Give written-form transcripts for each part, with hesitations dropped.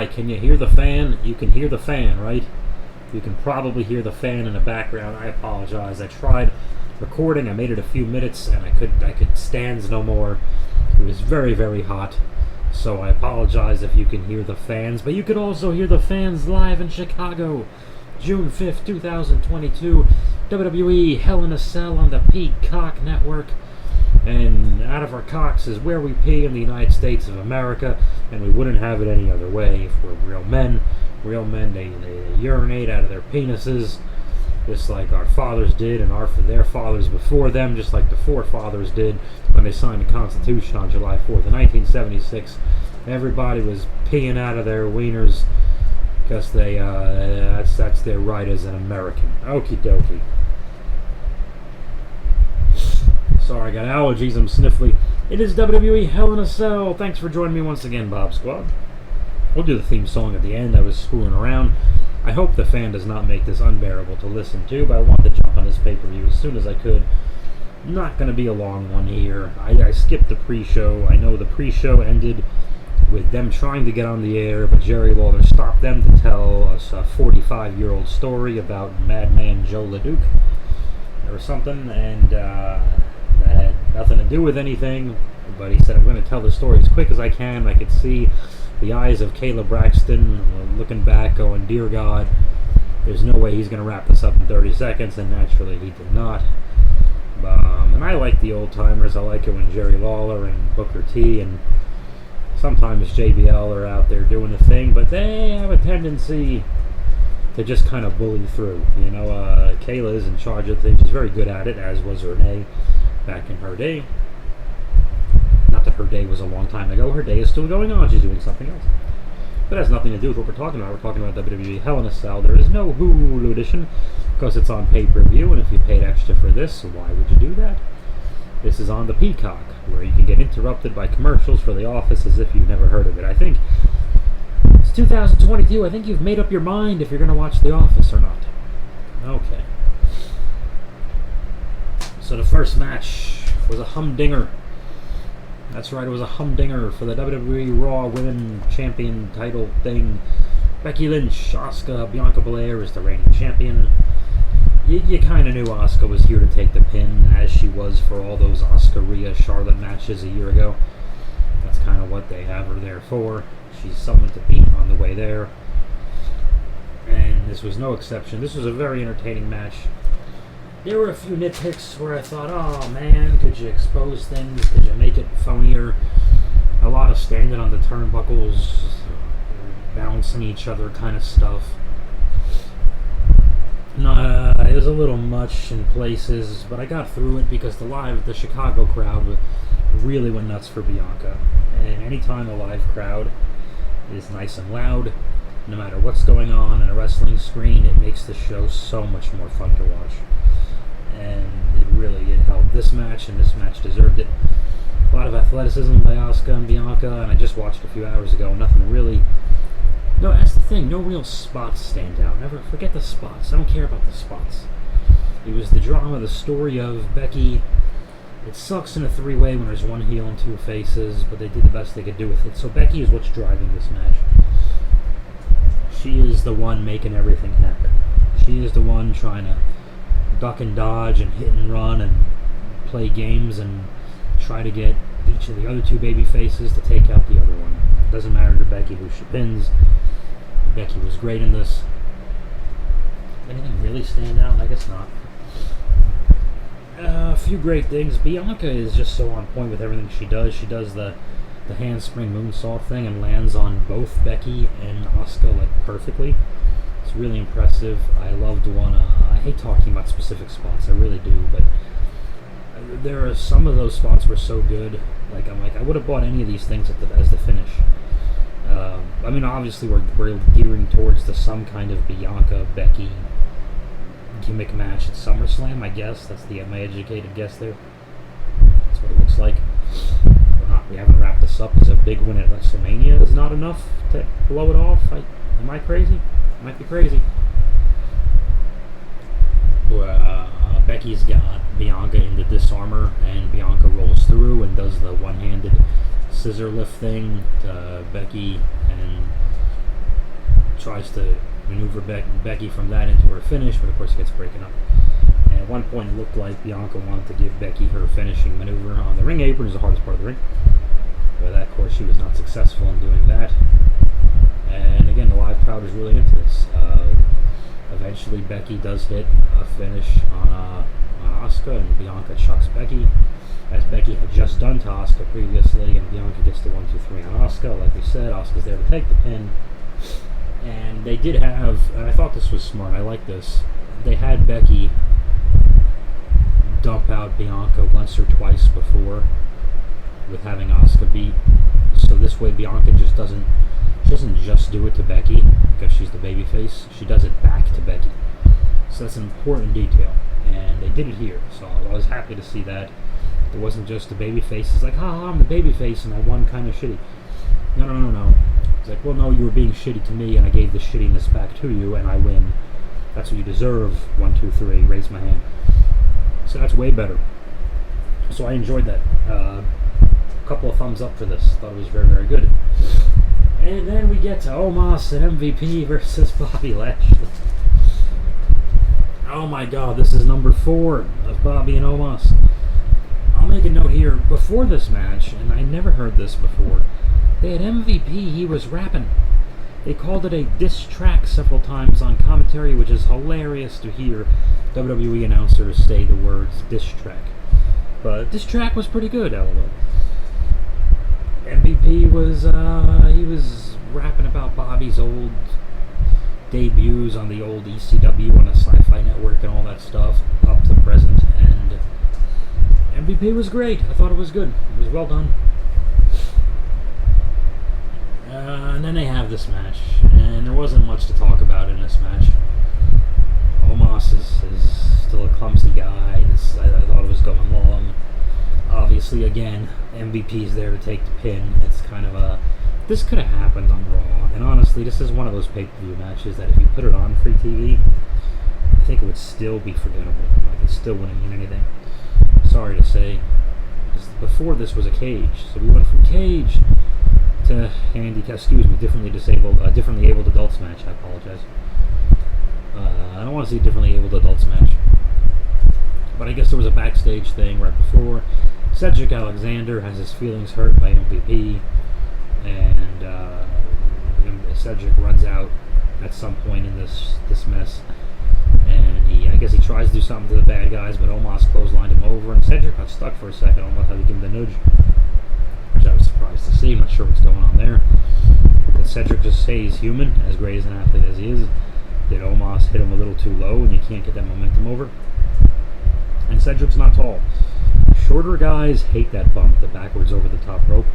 Alright, can you hear the fan? You can hear the fan, right? You can probably hear the fan in the background. I apologize. I tried recording. I made it a few minutes and I could stand no more. It was very, very hot. So I apologize if you can hear the fans. But you could also hear the fans live in Chicago. June 5th, 2022. WWE Hell in a Cell on the Peacock Network. And out of our cocks is where we pee in the United States of America, and we wouldn't have it any other way if we're real men. Real men, they urinate out of their penises, just like our fathers did, and their fathers before them, just like the forefathers did when they signed the Constitution on July 4th of 1976. Everybody was peeing out of their wieners because that's their right as an American. Okie dokie. Sorry, I got allergies, I'm sniffly. It is WWE Hell in a Cell. Thanks for joining me once again, Bob Squad. We'll do the theme song at the end. I was screwing around. I hope the fan does not make this unbearable to listen to, but I wanted to jump on this pay-per-view as soon as I could. Not going to be a long one here. I skipped the pre-show. I know the pre-show ended with them trying to get on the air, but Jerry Lawler stopped them to tell us a 45-year-old story about Madman Joe LeDuc or something, and that had nothing to do with anything, but he said, I'm going to tell the story as quick as I can. I could see the eyes of Caleb Braxton looking back, going, dear God, there's no way he's going to wrap this up in 30 seconds, and naturally he did not. And I like the old-timers. I like it when Jerry Lawler and Booker T and sometimes JBL are out there doing the thing, but they have a tendency to just kind of bully through. You know, Kayla is in charge of things. She's very good at it, as was Renee back in her day. Not that her day was a long time ago. Her day is still going on. She's doing something else. But it has nothing to do with what we're talking about. We're talking about WWE Hell in a Cell. There is no Hulu edition because it's on pay-per-view, and if you paid extra for this, why would you do that? This is on the Peacock, where you can get interrupted by commercials for The Office as if you've never heard of it. I think it's 2022. I think you've made up your mind if you're going to watch The Office or not. Okay. So the first match was a humdinger. That's right, it was a humdinger for the WWE Raw Women Champion title thing. Becky Lynch, Asuka, Bianca Belair is the reigning champion. You kind of knew Asuka was here to take the pin, as she was for all those Asuka-Rhea-Charlotte matches a year ago. That's kind of what they have her there for. She's someone to beat on the way there. And this was no exception. This was a very entertaining match. There were a few nitpicks where I thought, oh man, could you expose things? Could you make it phonier? A lot of standing on the turnbuckles, bouncing each other kind of stuff. No, it was a little much in places, but I got through it because the Chicago crowd really went nuts for Bianca. And anytime a live crowd is nice and loud, no matter what's going on a wrestling screen, it makes the show so much more fun to watch. And it helped this match, and this match deserved it. A lot of athleticism by Asuka and Bianca, and I just watched a few hours ago. Nothing really. No, that's the thing. No real spots stand out. Never forget the spots. I don't care about the spots. It was the drama, the story of Becky. It sucks in a three-way when there's one heel and two faces, but they did the best they could do with it. So Becky is what's driving this match. She is the one making everything happen. She is the one trying to duck and dodge and hit and run and play games and try to get each of the other two baby faces to take out the other one. It doesn't matter to Becky who she pins. Becky was great in this. Anything really stand out? I guess not. A few great things. Bianca is just so on point with everything she does. She does the handspring moonsault thing and lands on both Becky and Asuka like perfectly. It's really impressive. I loved one. I hate talking about specific spots. I really do, but there are some of those spots were so good. I would have bought any of these things as the finish. I mean, obviously we're gearing towards some kind of Bianca Becky gimmick match at SummerSlam. I guess that's my educated guess there. That's what it looks like. We haven't wrapped this up because a big win at WrestleMania is not enough to blow it off. Am I crazy? I might be crazy. Becky's got Bianca in the disarmor, and Bianca rolls through and does does the one-handed scissor lift thing to Becky, and tries to maneuver Becky from that into her finish, but of course it gets broken up. And at one point it looked like Bianca wanted to give Becky her finishing maneuver on the ring apron, is the hardest part of the ring. But of course she was not successful in doing that. And again, the live crowd is really into this. Eventually Becky does hit a finish on Asuka, and Bianca chucks Becky, as Becky had just done to Asuka previously, and Bianca gets the 1-2-3 on Asuka. Like we said, Asuka's there to take the pin. And they did have, and I thought this was smart, I like this, they had Becky dump out Bianca once or twice before with having Asuka beat. So this way Bianca just doesn't just do it to Becky because she's the babyface. She does it back to Becky. So that's an important detail, and they did it here. So I was happy to see that. It wasn't just the babyface. It's like, haha, I'm the babyface and I won kind of shitty. No. It's like, well, no, you were being shitty to me and I gave the shittiness back to you and I win. That's what you deserve. 1, 2, 3, raise my hand. So that's way better. So I enjoyed that. A couple of thumbs up for this. Thought it was very, very good. And then we get to Omos and MVP versus Bobby Lashley. Oh my god, this is number 4 of Bobby and Omos. I'll make a note here. Before this match, and I never heard this before, they had MVP, he was rapping. They called it a diss track several times on commentary, which is hilarious to hear WWE announcers say the words diss track. But this track was pretty good, LOL. MVP was, he was rapping about Bobby's old debuts on the old ECW on the Sci-Fi Network and all that stuff, up to present, and MVP was great. I thought it was good. It was well done. And then they have this match, and there wasn't much to talk about in this match. Omos is still a clumsy guy. I thought it was going long. Obviously, again, MVP's there to take the pin. It's kind of a... This could have happened on Raw, and honestly, this is one of those pay-per-view matches that if you put it on free TV, I think it would still be forgettable. Like, it still wouldn't mean anything. Sorry to say. Before this was a cage, so we went from cage to differently abled adults match. I apologize. I don't want to see a differently abled adults match. But I guess there was a backstage thing right before. Cedric Alexander has his feelings hurt by MVP, and Cedric runs out at some point in this mess, and I guess he tries to do something to the bad guys, but Omos clotheslined him over, and Cedric got stuck for a second. Almost had to give him the nudge, which I was surprised to see. I'm not sure what's going on there. Did Cedric just say he's human, as great as an athlete as he is? Did Omos hit him a little too low, and you can't get that momentum over? And Cedric's not tall. Shorter guys hate that bump, the backwards over the top rope.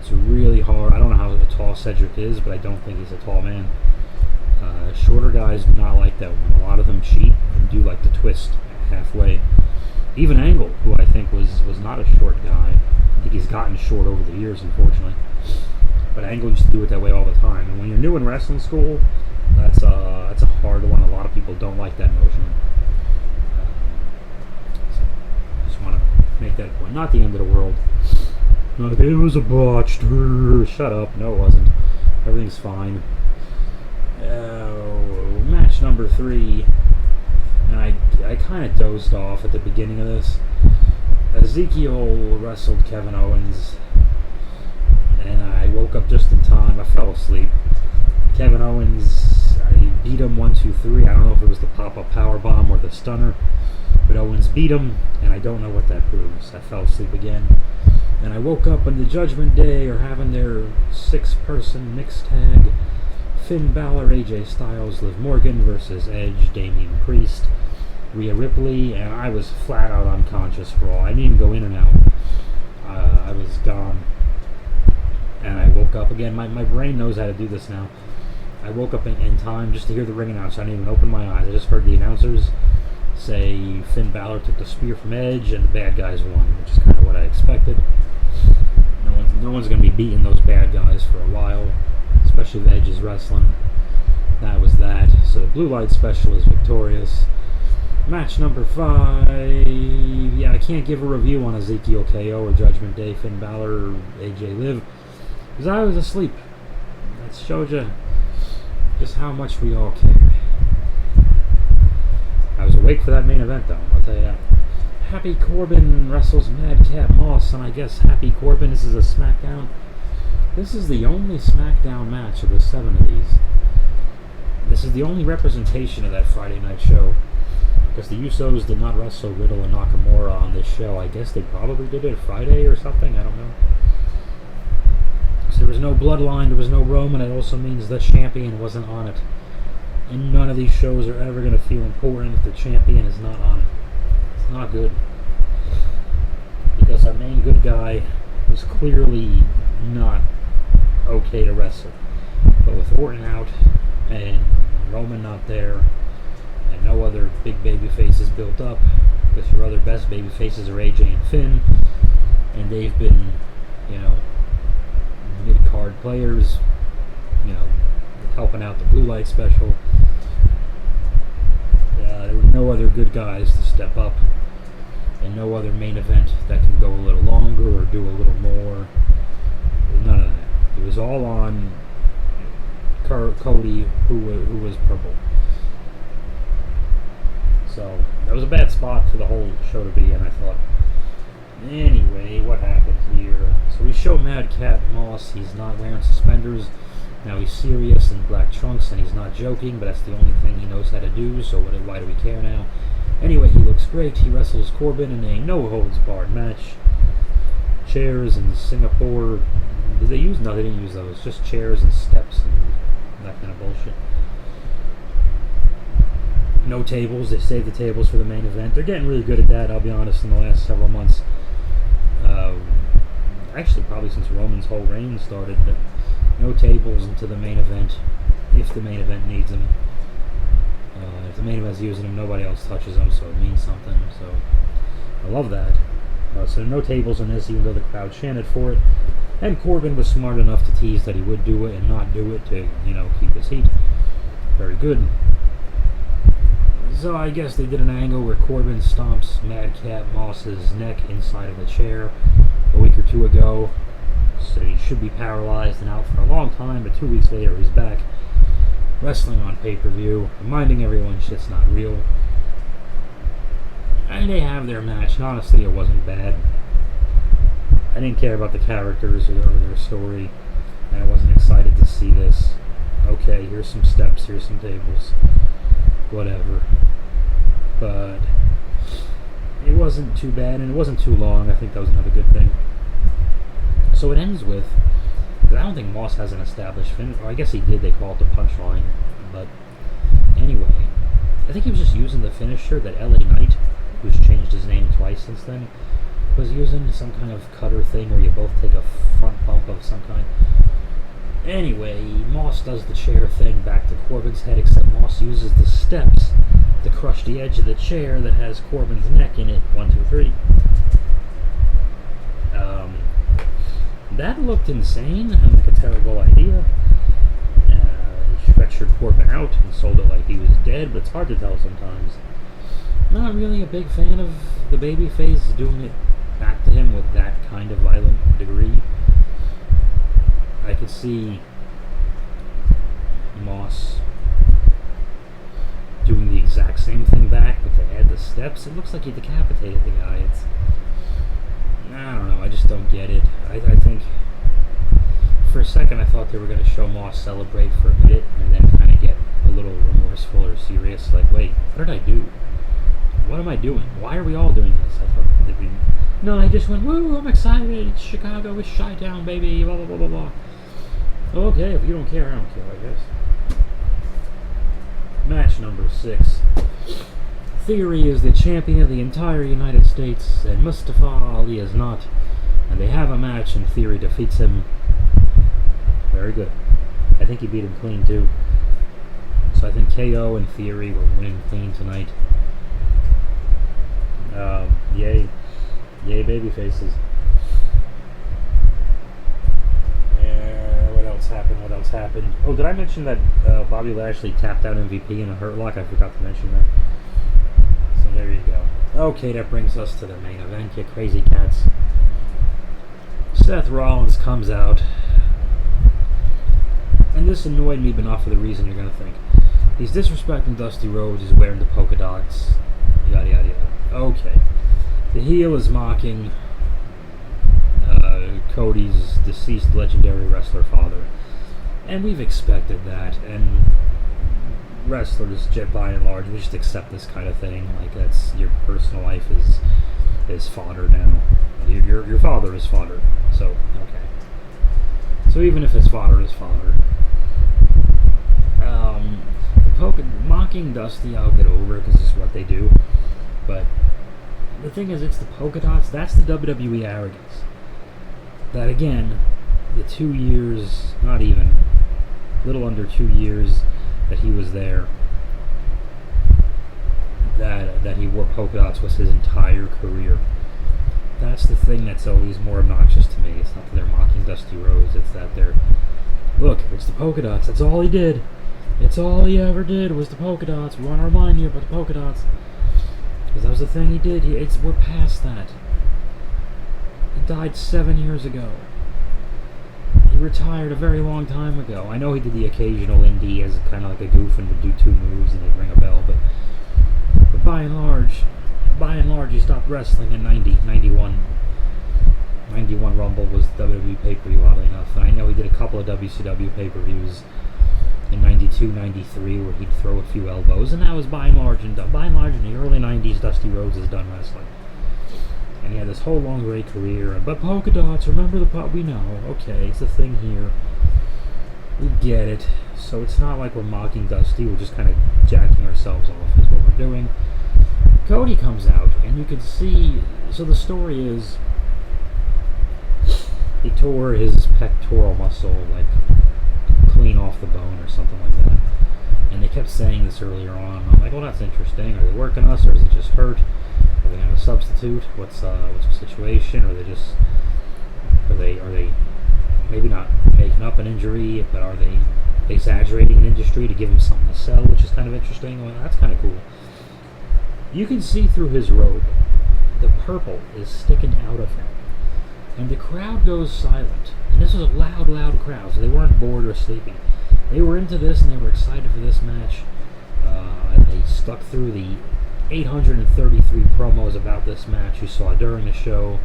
It's really hard. I don't know how tall Cedric is, but I don't think he's a tall man. Shorter guys do not like that one. A lot of them cheat and do like the twist halfway. Even Angle, who I think was not a short guy. I think he's gotten short over the years, unfortunately. But Angle used to do it that way all the time. And when you're new in wrestling school, that's a hard one. A lot of people don't like that motion. So I just want to make that point. Not the end of the world. Like, it was a botched. Shut up. No, it wasn't. Everything's fine. Match number 3. And I kind of dozed off at the beginning of this. Ezekiel wrestled Kevin Owens, and I woke up just in time. I fell asleep. Kevin Owens, I beat him 1, 2, 3. I don't know if it was the pop-up powerbomb or the stunner, but Owens beat him, and I don't know what that proves. I fell asleep again. And I woke up on the Judgment Day are having their 6-person mixed tag. Finn Balor, AJ Styles, Liv Morgan versus Edge, Damian Priest, Rhea Ripley, and I was flat out unconscious for all. I didn't even go in and out. I was gone. And I woke up again. My brain knows how to do this now. I woke up in time just to hear the ring announcer. I didn't even open my eyes. I just heard the announcers say Finn Balor took the spear from Edge and the bad guys won, which is kind of what I expected. No one's going to be beating those bad guys for a while, especially if Edge is wrestling. That was that. So the Blue Light Special is victorious. Match number 5. Yeah, I can't give a review on Ezekiel KO or Judgment Day, Finn Balor or AJ Liv, because I was asleep. That showed you. just how much we all cared. I was awake for that main event, though, I'll tell you that. Happy Corbin wrestles Madcap Moss, and I guess Happy Corbin, this is a SmackDown. This is the only SmackDown match of the 7 of these. This is the only representation of that Friday night show. Because the Usos did not wrestle Riddle and Nakamura on this show. I guess they probably did it Friday or something, I don't know. So there was no Bloodline, there was no Roman. It also means the champion wasn't on it. And none of these shows are ever going to feel important if the champion is not on it. It's not good. Because our main good guy was clearly not okay to wrestle. But with Orton out and Roman not there and no other big baby faces built up, because your other best baby faces are AJ and Finn, and they've been, mid-card players, helping out the Blue Light special. There were no other good guys to step up, and no other main event that can go a little longer or do a little more. None of that. It was all on Cody, who was purple. So that was a bad spot for the whole show to be in, I thought. Anyway, what happened here? So we show Madcap Moss. He's not wearing suspenders. Now he's serious in black trunks, and he's not joking, but that's the only thing he knows how to do, so why do we care now? Anyway, he looks great. He wrestles Corbin in a no-holds-barred match. Chairs in Singapore. Did they use? No, they didn't use those. Just chairs and steps and that kind of bullshit. No tables. They saved the tables for the main event. They're getting really good at that, I'll be honest, in the last several months. Actually, probably since Roman's whole reign started. But no tables into the main event, if the main event needs them. If the main event's using them, nobody else touches them, so it means something. So I love that. So no tables in this, even though the crowd chanted for it. And Corbin was smart enough to tease that he would do it and not do it to, keep his heat. Very good. So I guess they did an angle where Corbin stomps Madcap Moss's neck inside of the chair a week or two ago. So he should be paralyzed and out for a long time, but 2 weeks later he's back wrestling on pay-per-view, reminding everyone shit's not real. And they have their match, and honestly it wasn't bad. I didn't care about the characters or their story, and I wasn't excited to see this. Okay, here's some steps, here's some tables, whatever. But it wasn't too bad, and it wasn't too long. I think that was another good thing. So it ends with, because I don't think Moss has an established finish. Or I guess he did, they call it the punchline. But anyway, I think he was just using the finisher that LA Knight, who's changed his name twice since then, was using, some kind of cutter thing where you both take a front bump of some kind. Anyway, Moss does the chair thing back to Corbin's head, except Moss uses the steps to crush the edge of the chair that has Corbin's neck in it. 1, 2, 3. That looked insane and like a terrible idea. He stretchered Corbin out and sold it like he was dead, but it's hard to tell sometimes. Not really a big fan of the babyface doing it back to him with that kind of violent degree. I could see Moss doing the exact same thing back, but to add the steps, it looks like he decapitated the guy. I don't know, I just don't get it. I think, for a second I thought they were going to show Moss celebrate for a minute, and then kind of get a little remorseful or serious, like, wait, what did I do? What am I doing? Why are we all doing this? I thought they'd be... No, I just went, woo, I'm excited, it's Chicago, it's Chi-Town, baby, blah, blah, blah, blah, blah. Okay, if you don't care, I don't care, I guess. Match number 6. Theory is the champion of the entire United States, and Mustafa Ali is not. And they have a match, and Theory defeats him. Very good. I think he beat him clean, too. So I think KO and Theory will win clean tonight. Yay. Yay, baby faces. What else happened? Oh, did I mention that Bobby Lashley tapped out MVP in a Hurt Lock? I forgot to mention that. So there you go. Okay, that brings us to the main event, you crazy cats. Seth Rollins comes out. And this annoyed me, but not for the reason you're going to think. He's disrespecting Dusty Rhodes. He's wearing the polka dots. Yada, yada, yada. Okay. The heel is mocking Cody's deceased legendary wrestler father. And we've expected that. And wrestlers, by and large, we just accept this kind of thing. Like, that's your personal life is fodder now. Your father is fodder. So, okay. So even if his father is fodder. Mocking Dusty, I'll get over it because it's what they do. But the thing is, it's the polka dots. That's the WWE arrogance. That again, the 2 years, not even, little under 2 years that he was there, that he wore polka dots was his entire career. That's the thing that's always more obnoxious to me. It's not that they're mocking Dusty Rhodes. It's that look, it's the polka dots. That's all he did. It's all he ever did was the polka dots. We want to remind you about the polka dots. Because that was the thing he did. We're past that. He died 7 years ago. He retired a very long time ago. I know he did the occasional indie as kind of like a goof and would do 2 moves and they'd ring a bell, but by and large, he stopped wrestling in 91. 91 Rumble was the WWE pay-per-view, oddly enough. And I know he did a couple of WCW pay-per-views in 92, 93, where he'd throw a few elbows, and that was by and large in the early 90s, Dusty Rhodes is done wrestling. And he had this whole long, great career. But polka dots, remember we know. Okay, it's a thing here. We get it. So it's not like we're mocking Dusty, we're just kind of jacking ourselves off is what we're doing. Cody comes out, and you can see, so the story is, he tore his pectoral muscle, like, clean off the bone or something like that. And they kept saying this earlier on. I'm like, well, that's interesting. Are they working us, or is it just hurt? Are they going to have a substitute? What's the situation? Or are they maybe not making up an injury, but are they exaggerating an industry to give him something to sell, which is kind of interesting? Well, that's kind of cool. You can see through his robe. The purple is sticking out of him. And the crowd goes silent. And this was a loud, loud crowd, so they weren't bored or sleepy. They were into this, and they were excited for this match. And they stuck through the 833 promos about this match you saw during the show,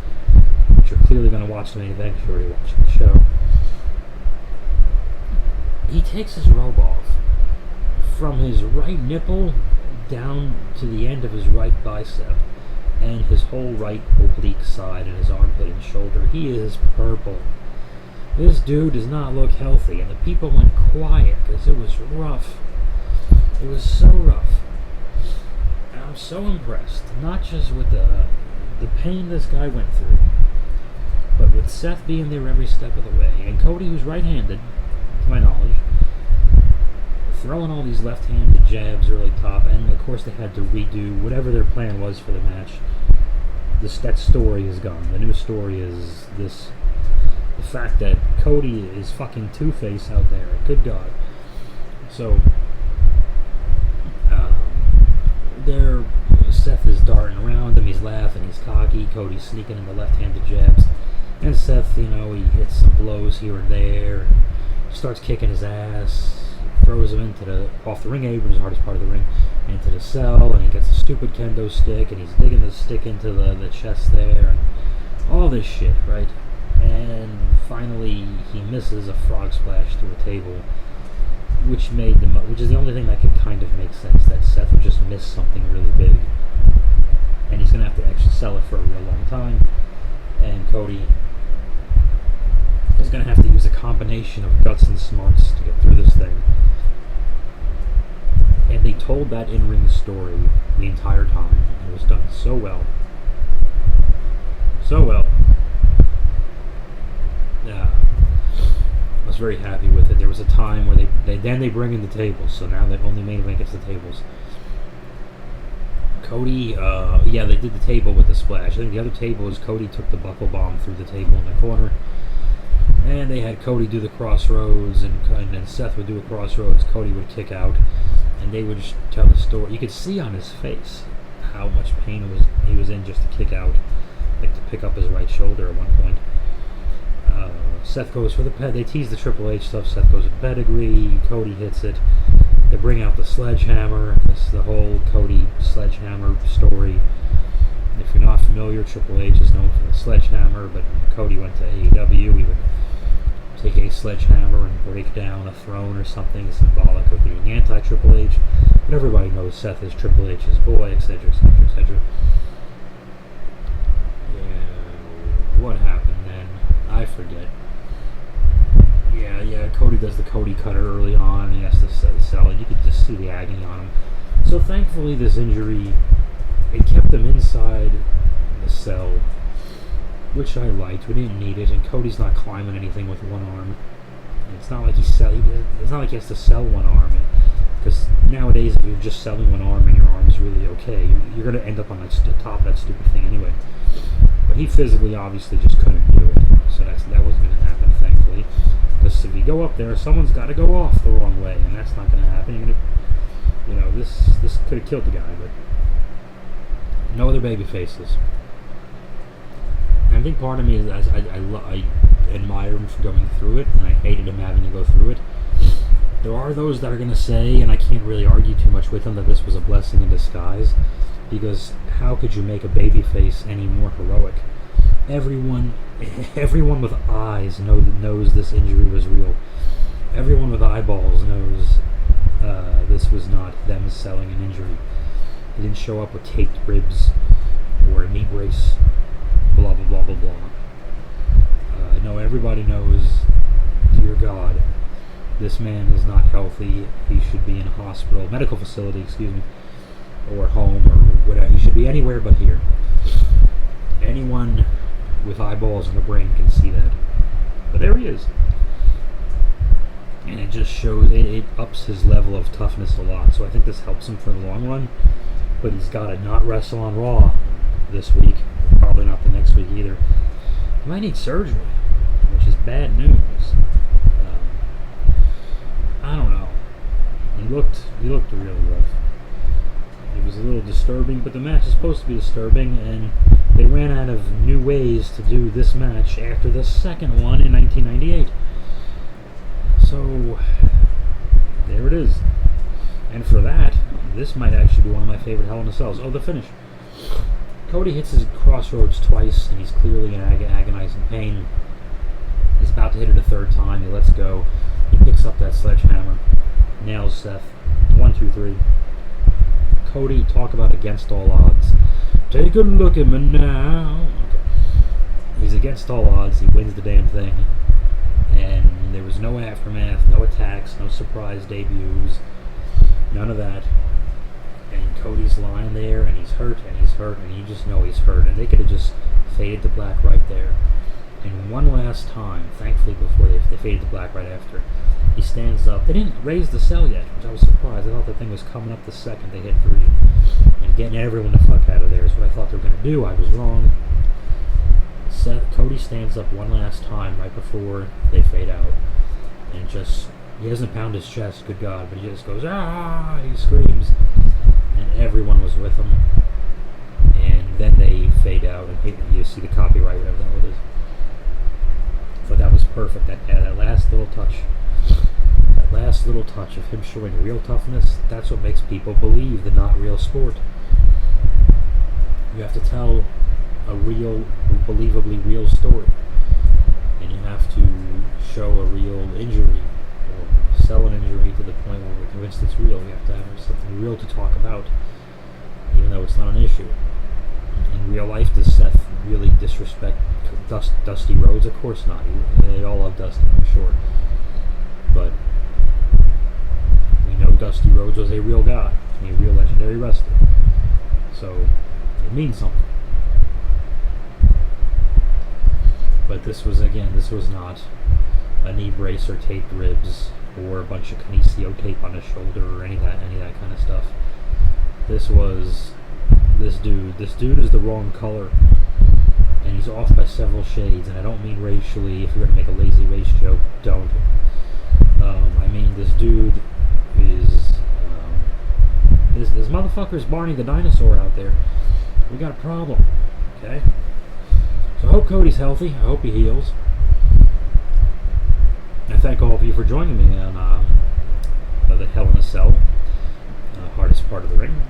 which you're clearly going to watch the main event if you're already watching the show. He takes his robe off from his right nipple down to the end of his right bicep, and his whole right oblique side and his armpit and shoulder. He is purple. This dude does not look healthy, and the people went quiet because it was rough. It was so rough. And I'm so impressed, not just with the pain this guy went through, but with Seth being there every step of the way, and Cody, who's right-handed, to my knowledge, throwing all these left-handed jabs early top, and of course they had to redo whatever their plan was for the match. That story is gone. The new story is the fact that Cody is fucking Two-Face out there. Good God. So, Seth is darting around him, he's laughing, he's cocky, Cody's sneaking in the left-handed jabs, and Seth, he hits some blows here and there, starts kicking his ass, throws him off the ring apron, is the hardest part of the ring, into the cell, and he gets a stupid kendo stick, and he's digging the stick into the chest there, and all this shit, right? And finally, he misses a frog splash through a table, which is the only thing that can kind of make sense, that Seth would just miss something really big, and he's going to have to actually sell it for a real long time, and Cody is going to have to use a combination of guts and smarts to get through this thing. And they told that in-ring story the entire time. It was done so well. So well. Yeah. I was very happy with it. There was a time where they bring in the tables, so now that only main event gets the tables. Cody, they did the table with the splash. I think the other table is Cody took the buckle bomb through the table in the corner. And they had Cody do the crossroads, and then Seth would do a crossroads, Cody would kick out, and they would just tell the story. You could see on his face how much pain he was in just to kick out, like to pick up his right shoulder at one point. Seth goes for the ped. They tease the Triple H stuff. Seth goes with pedigree. Cody hits it. They bring out the sledgehammer. It's the whole Cody sledgehammer story. If you're not familiar, Triple H is known for the sledgehammer, but when Cody went to AEW, he would take a sledgehammer and break down a throne or something symbolic of being anti-Triple H. But everybody knows Seth is Triple H's boy, etc., etc., etc. Yeah, what happened then? I forget. Yeah, Cody does the Cody cutter early on. He has to sell it. You could just see the agony on him. So thankfully, this injury, it kept him inside the cell, which I liked. We didn't need it, and Cody's not climbing anything with one arm. It's not like it's not like he has to sell one arm, because nowadays if you're just selling one arm and your arm's really okay, you're going to end up on the top of that stupid thing anyway. But he physically obviously just couldn't do it, so that wasn't going to happen, thankfully. Because if you go up there, someone's got to go off the wrong way, and that's not going to happen. You're going to, this could have killed the guy, but no other baby faces. And I think part of me is I admire him for going through it, and I hated him having to go through it. There are those that are going to say, and I can't really argue too much with them, that this was a blessing in disguise, because how could you make a babyface any more heroic? Everyone with eyes knows this injury was real. Everyone with eyeballs knows this was not them selling an injury. He didn't show up with taped ribs or a knee brace, blah, blah, blah, blah, blah. No, everybody knows, dear God, this man is not healthy. He should be in a hospital, medical facility, or home, or whatever. He should be anywhere but here. Anyone with eyeballs and a brain can see that. But there he is. And it just shows, it ups his level of toughness a lot. So I think this helps him for the long run. But he's got to not wrestle on Raw this week. Probably not the next week either. He might need surgery, which is bad news. I don't know. He looked really rough. It was a little disturbing, but the match is supposed to be disturbing, and they ran out of new ways to do this match after the second one in 1998. So, there it is. And for that, this might actually be one of my favorite Hell in a Cells. Oh, the finish. Cody hits his crossroads twice, and he's clearly in agonizing pain. He's about to hit it a third time. He lets go. He picks up that sledgehammer. Nails Seth. 1, 2, 3. Cody, talk about against all odds. Take a look at me now. Okay. He's against all odds. He wins the damn thing. And there was no aftermath, no attacks, no surprise debuts. None of that. And Cody's lying there, and he's hurt, and you just know he's hurt. And they could have just faded to black right there. And one last time, thankfully before they faded to black right after, he stands up. They didn't raise the cell yet, which I was surprised. I thought the thing was coming up the second they hit 3. And getting everyone the fuck out of there is what I thought they were going to do. I was wrong. Cody stands up one last time right before they fade out. And he doesn't pound his chest, good God, but he just goes, ah! He screams. And everyone was with him. And then they fade out, and you see the copyright, whatever the hell it is. But that was perfect. That last little touch. That last little touch of him showing real toughness, that's what makes people believe the not real sport. You have to tell a real, believably real story. And you have to show a real injury, or sell an injury to the point where we're convinced it's real. We have to have something real to talk about, even though it's not an issue. In real life, does Seth really disrespect Dusty Rhodes? Of course not. They all love Dusty, I'm sure. But we know Dusty Rhodes was a real guy, a real legendary wrestler. So it means something. But this was not a knee brace or taped ribs or a bunch of kinesio tape on his shoulder or any of that kind of stuff. This was this dude. This dude is the wrong color, and he's off by several shades. And I don't mean racially. If you're gonna make a lazy race joke, don't. I mean this dude is this motherfucker's Barney the dinosaur out there. We got a problem. Okay. So I hope Cody's healthy. I hope he heals. I thank all of you for joining me on the Hell in a Cell, hardest part of the ring.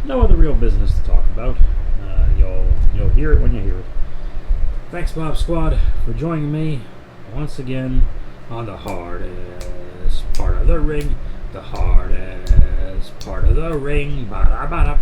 No other real business to talk about. You'll hear it when you hear it. Thanks, Bob Squad, for joining me once again on the hardest part of the ring. The hardest part of the ring. Ba-da-ba-da.